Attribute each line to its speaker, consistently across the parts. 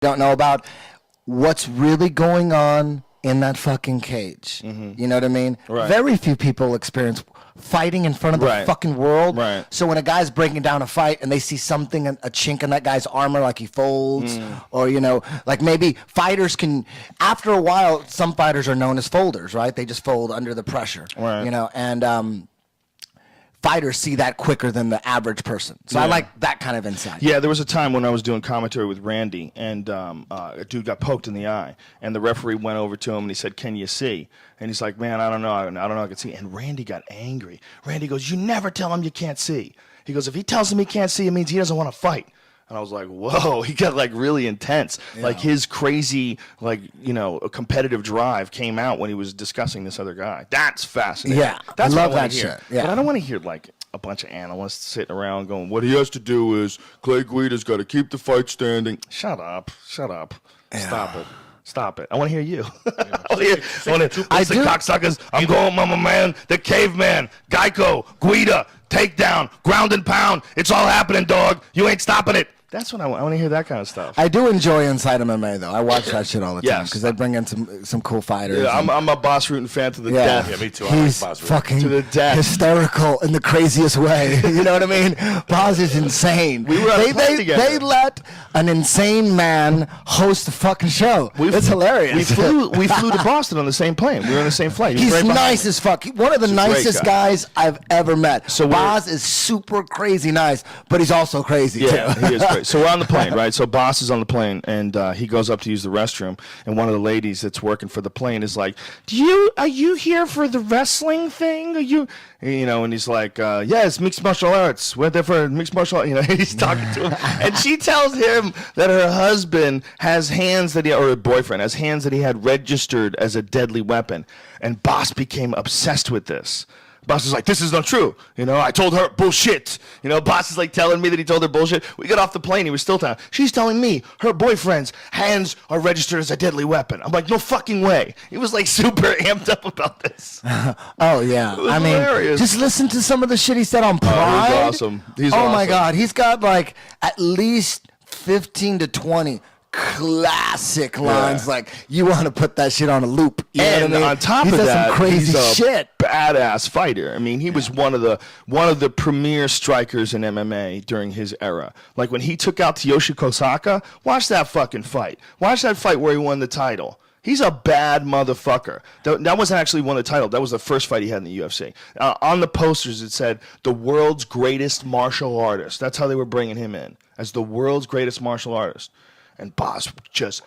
Speaker 1: don't know about what's really going on in that fucking cage. You know what I mean?
Speaker 2: Right.
Speaker 1: Very few people experience fighting in front of the fucking world.
Speaker 2: Right.
Speaker 1: So when a guy's breaking down a fight and they see something, a chink in that guy's armor, like he folds, or, you know, like maybe fighters can, after a while, some fighters are known as folders, right? They just fold under the pressure, you know, and fighters see that quicker than the average person. So I like that kind of insight.
Speaker 2: Yeah, there was a time when I was doing commentary with Randy, and a dude got poked in the eye, and the referee went over to him and he said, "Can you see?" And he's like, "Man, I don't know. I don't know. I can see." And Randy got angry. Randy goes, "You never tell him you can't see." He goes, "If he tells him he can't see, it means he doesn't want to fight." And I was like, whoa, he got like really intense. Yeah. Like his crazy, like, you know, competitive drive came out when he was discussing this other guy. That's fascinating.
Speaker 1: Yeah,
Speaker 2: that's
Speaker 1: I love
Speaker 2: what I
Speaker 1: that
Speaker 2: hear.
Speaker 1: shit. Yeah.
Speaker 2: But I don't want to hear like a bunch of analysts sitting around going, what he has to do is Clay Guida's got to keep the fight standing. Shut up. Shut up. Yeah. Stop it. Stop it. I want to hear you. I do. Cocksuckers. I'm going, mama man, the caveman, Geico, Guida, takedown, ground and pound. It's all happening, dog. You ain't stopping it. That's what I want to hear, that kind of stuff.
Speaker 1: I do enjoy Inside MMA, though. I watch that shit all the time because they bring in some cool fighters.
Speaker 2: Yeah, I'm a Bas Rutten fan to the death.
Speaker 3: Yeah, me too.
Speaker 1: He's
Speaker 3: I like Bas Rutten.
Speaker 1: fucking
Speaker 2: to the death.
Speaker 1: Hysterical in the craziest way. You know what I mean? Bas is insane.
Speaker 2: We were on a plane together.
Speaker 1: They let an insane man host the fucking show. It's hilarious.
Speaker 2: We flew to Boston on the same plane. We were on the same flight.
Speaker 1: He's nice as fuck. One of the nicest guys I've ever met.
Speaker 2: So
Speaker 1: Bas is super crazy nice, but he's also crazy too.
Speaker 2: He is crazy. So we're on the plane, right? So Bas is on the plane, and he goes up to use the restroom, and one of the ladies that's working for the plane is like, are you here for the wrestling thing? Are you know, and he's like, yes, mixed martial arts. We're there for mixed martial arts. You know, he's talking to him, and she tells him that her husband has hands that or her boyfriend has hands that he had registered as a deadly weapon, and Bas became obsessed with this. Bas is like, this is not true. You know, I told her bullshit. You know, Bas is like telling me that he told her bullshit. We got off the plane. He was still telling. She's telling me her boyfriend's hands are registered as a deadly weapon. I'm like, no fucking way. He was like super amped up about this.
Speaker 1: Oh, yeah. I mean,
Speaker 2: hilarious.
Speaker 1: just listen to some of the shit he said on Pride.
Speaker 2: He's awesome. He's awesome.
Speaker 1: My God. He's got like at least 15 to 20 classic lines. Like, you want to put that shit on a loop. You know what I mean?
Speaker 2: On top
Speaker 1: of that,
Speaker 2: some
Speaker 1: crazy
Speaker 2: he's a
Speaker 1: shit.
Speaker 2: Badass fighter. I mean, he was one of the premier strikers in MMA during his era. Like when he took out Tsuyoshi Kosaka, watch that fucking fight. Watch that fight where he won the title. He's a bad motherfucker. That wasn't actually won the title. That was the first fight he had in the UFC. On the posters, it said, the world's greatest martial artist. That's how they were bringing him in, as the world's greatest martial artist. And Bas just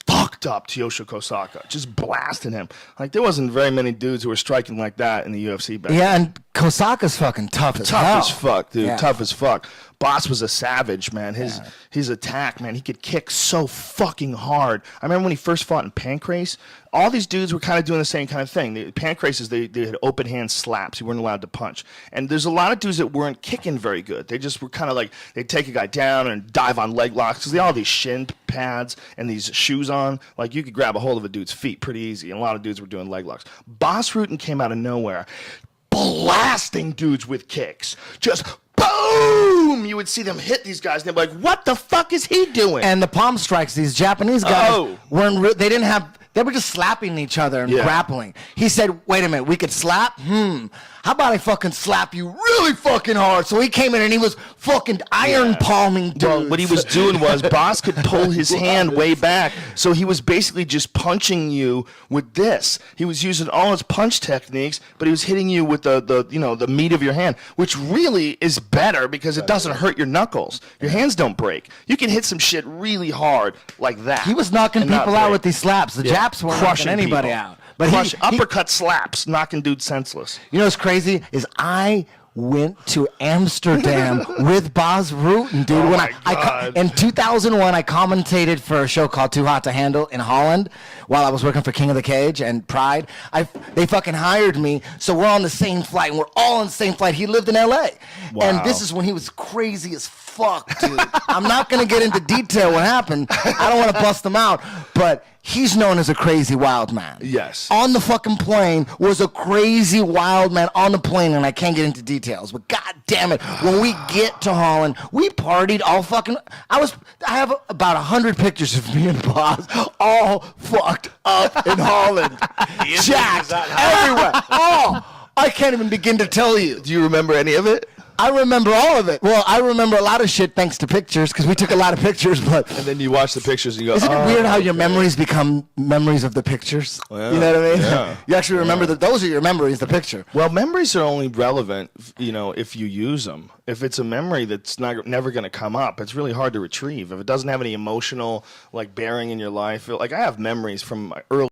Speaker 2: fucked up Tsuyoshi Kosaka, just blasting him. Like, there wasn't very many dudes who were striking like that in the UFC back then.
Speaker 1: Yeah, and Kosaka's fucking tough as hell.
Speaker 2: Tough as fuck, dude. Yeah. Tough as fuck. Bas was a savage, man. His attack, man, he could kick so fucking hard. I remember when he first fought in Pancrase, all these dudes were kind of doing the same kind of thing. Pancrases, they had open hand slaps. You weren't allowed to punch. And there's a lot of dudes that weren't kicking very good. They just were kind of like, they'd take a guy down and dive on leg locks because they all have these shin pads and these shoes on. Like, you could grab a hold of a dude's feet pretty easy. And a lot of dudes were doing leg locks. Bas Rutten came out of nowhere, blasting dudes with kicks. Just boom! You would see them hit these guys, and they'd be like, what the fuck is he doing?
Speaker 1: And the palm strikes, these Japanese guys weren't, they didn't have, they were just slapping each other and grappling. He said, wait a minute, we could slap? How about I fucking slap you really fucking hard? So he came in and he was fucking iron palming dudes.
Speaker 2: Well, what he was doing was Bas could pull his hand way back, so he was basically just punching you with this. He was using all his punch techniques, but he was hitting you with the meat of your hand, which really is better because it doesn't hurt your knuckles. Your hands don't break. You can hit some shit really hard like that.
Speaker 1: He was knocking people out with these slaps. The Japs weren't knocking anybody out. But
Speaker 2: uppercut slaps, knocking dudes senseless.
Speaker 1: You know what's crazy is I went to Amsterdam with Bas Rutten, dude.
Speaker 2: Oh
Speaker 1: when in 2001, I commentated for a show called Too Hot to Handle in Holland while I was working for King of the Cage and Pride. They fucking hired me, so we're on the same flight, and we're all on the same flight. He lived in L.A., and this is when he was crazy as fuck, dude. I'm not going to get into detail what happened. I don't want to bust him out, but he's known as a crazy wild man.
Speaker 2: Yes.
Speaker 1: On the fucking plane was a crazy wild man on the plane, and I can't get into details, but god damn it, when we get to Holland, we partied all fucking. I have about 100 pictures of me and Bas all fucked up in Holland, jacked everywhere. Oh, I can't even begin to tell you.
Speaker 2: Do you remember any of it?
Speaker 1: I remember all of it. Well, I remember a lot of shit thanks to pictures, because we took a lot of pictures, but...
Speaker 2: And then you watch the pictures and you go,
Speaker 1: Isn't it weird how your memories become memories of the pictures?
Speaker 2: Well,
Speaker 1: you know what I mean?
Speaker 2: yeah.
Speaker 1: You actually remember that those are your memories, the picture.
Speaker 2: Well, memories are only relevant, if you use them. If it's a memory that's never going to come up, it's really hard to retrieve. If it doesn't have any emotional, bearing in your life. I have memories from my early